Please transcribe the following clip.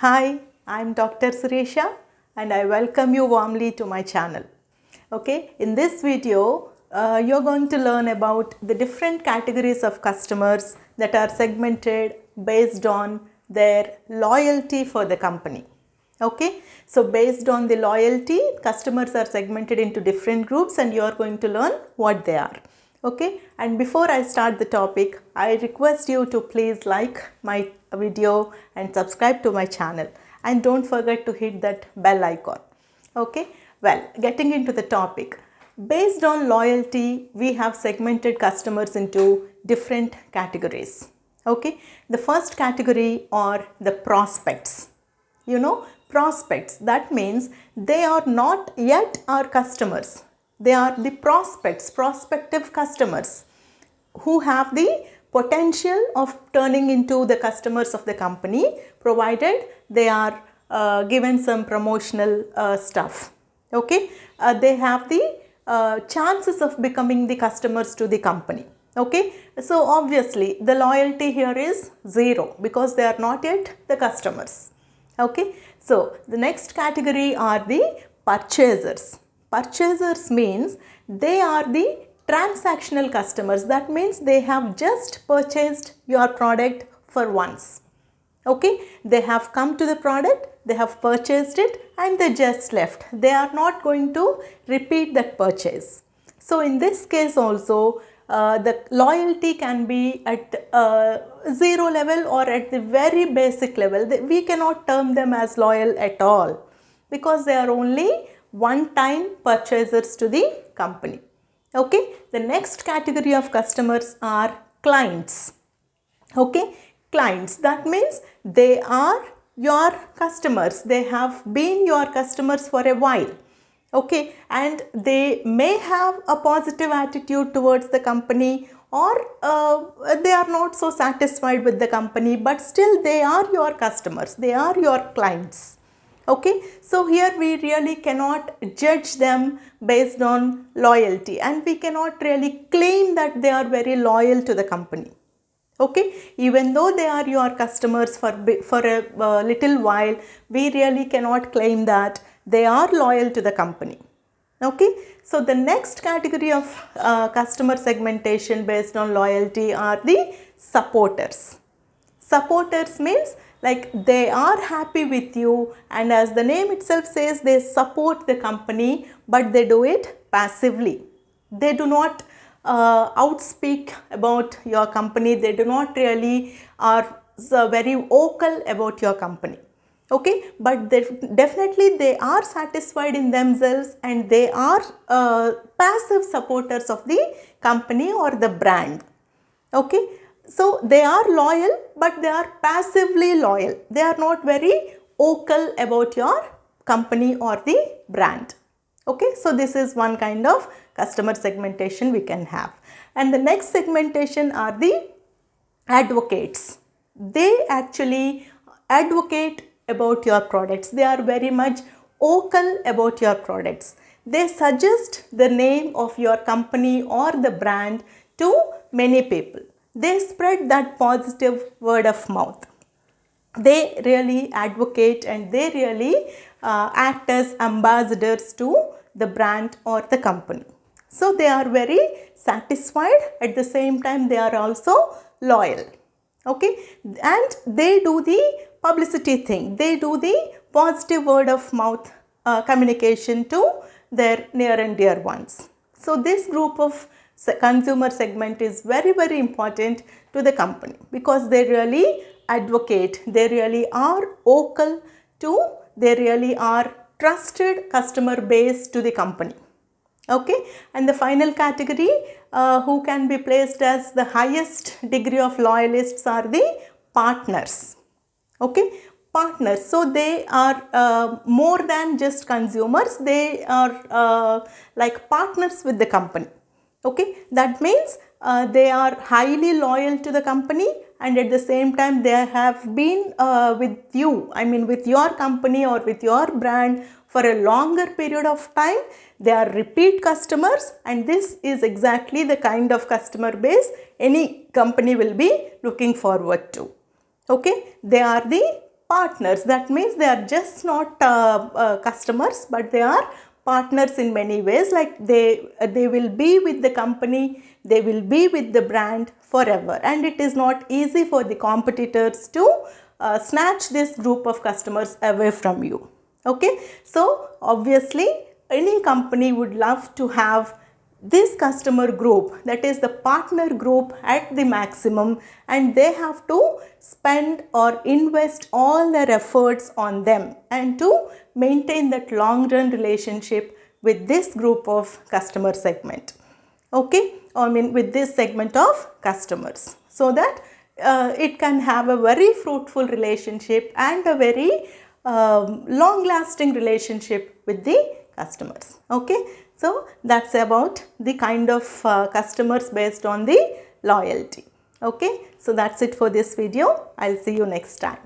Hi, I'm Dr. Suresha and I welcome you warmly to my channel. Okay, in this video, you're going to learn about the different categories of customers that are segmented based on their loyalty for the company. Okay, so based on the loyalty, customers are segmented into different groups and you are going to learn what they are. Okay, and before I start the topic, I request you to please like my video and subscribe to my channel, and don't forget to hit that bell icon. Okay, well, getting into the topic, based on loyalty, we have segmented customers into different categories. Okay, the first category are the prospects. Prospects, that means they are not yet our customers. They are the prospects, prospective customers who have the potential of turning into the customers of the company, provided they are given some promotional stuff. Okay, they have the chances of becoming the customers to the company. Okay, so obviously the loyalty here is zero because they are not yet the customers. Okay, so the next category are the purchasers. Purchasers means they are the transactional customers. That means they have just purchased your product for once. Okay, they have come to the product, they have purchased it and they just left. They are not going to repeat that purchase. So in this case also, the loyalty can be at zero level or at the very basic level. We cannot term them as loyal at all because they are only one-time purchasers to the company. Okay, the next category of customers are clients. Okay, clients, that means they are your customers. They have been your customers for a while. Okay, and they may have a positive attitude towards the company, or they are not so satisfied with the company, but still they are your customers, they are your clients. Okay, so here we really cannot judge them based on loyalty, and we cannot really claim that they are very loyal to the company. Okay, even though they are your customers for a little while, we really cannot claim that they are loyal to the company. Okay, so the next category of customer segmentation based on loyalty are the supporters. Supporters means like they are happy with you, and as the name itself says, they support the company, but they do it passively. They do not outspeak about your company. They do not really are very vocal about your company. Okay, but definitely they are satisfied in themselves and they are passive supporters of the company or the brand. Okay, so they are loyal, but they are passively loyal. They are not very vocal about your company or the brand. Okay, so this is one kind of customer segmentation we can have. And the next segmentation are the advocates. They actually advocate about your products. They are very much vocal about your products. They suggest the name of your company or the brand to many people. They spread that positive word of mouth. They really advocate and they really act as ambassadors to the brand or the company. So they are very satisfied, at the same time they are also loyal. Okay, and they do the publicity thing. They do the positive word of mouth communication to their near and dear ones. So this group of consumer segment is very, very important to the company because they really advocate, they really are vocal to, they really are trusted customer base to the company. Okay, and the final category who can be placed as the highest degree of loyalists are the partners. Okay, partners. So they are more than just consumers. They are like partners with the company. Okay, that means they are highly loyal to the company, and at the same time they have been with you, I mean with your company or with your brand for a longer period of time. They are repeat customers, and this is exactly the kind of customer base any company will be looking forward to. Okay, they are the partners. That means they are just not customers, but they are partners in many ways. Like they will be with the company, they will be with the brand forever, and it is not easy for the competitors to snatch this group of customers away from you. Okay, so obviously any company would love to have this customer group, that is the partner group, at the maximum, and they have to spend or invest all their efforts on them and to maintain that long run relationship with this group of customer segment. Okay, I mean with this segment of customers, so that it can have a very fruitful relationship and a very long lasting relationship with the customers. Okay, so that's about the kind of customers based on the loyalty. Okay, so that's it for this video. I'll see you next time.